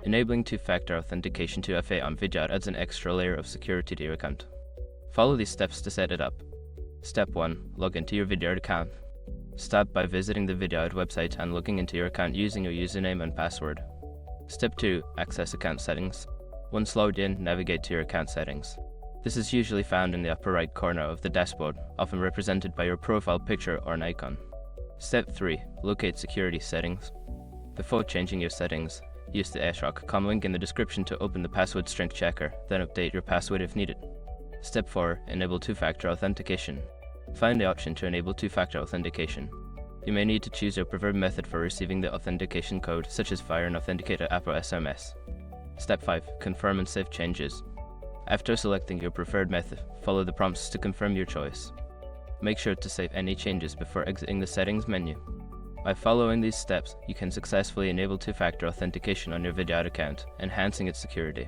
Enabling two-factor authentication to FA on Vidyard adds an extra layer of security to your account. Follow these steps to set it up. Step 1. Log into your Vidyard account. Start by visiting the Vidyard website and logging into your account using your username and password. Step 2. Access account settings. Once logged in, navigate to your account settings. This is usually found in the upper right corner of the dashboard, often represented by your profile picture or an icon. Step 3. Locate security settings. Before changing your settings, use the #com link in the description to open the password strength checker, then update your password if needed. Step 4. Enable two-factor authentication. Find the option to enable two-factor authentication. You may need to choose your preferred method for receiving the authentication code, such as via an authenticator app or SMS. Step 5. Confirm and save changes. After selecting your preferred method, follow the prompts to confirm your choice. Make sure to save any changes before exiting the settings menu. By following these steps, you can successfully enable two-factor authentication on your Vidyard account, enhancing its security.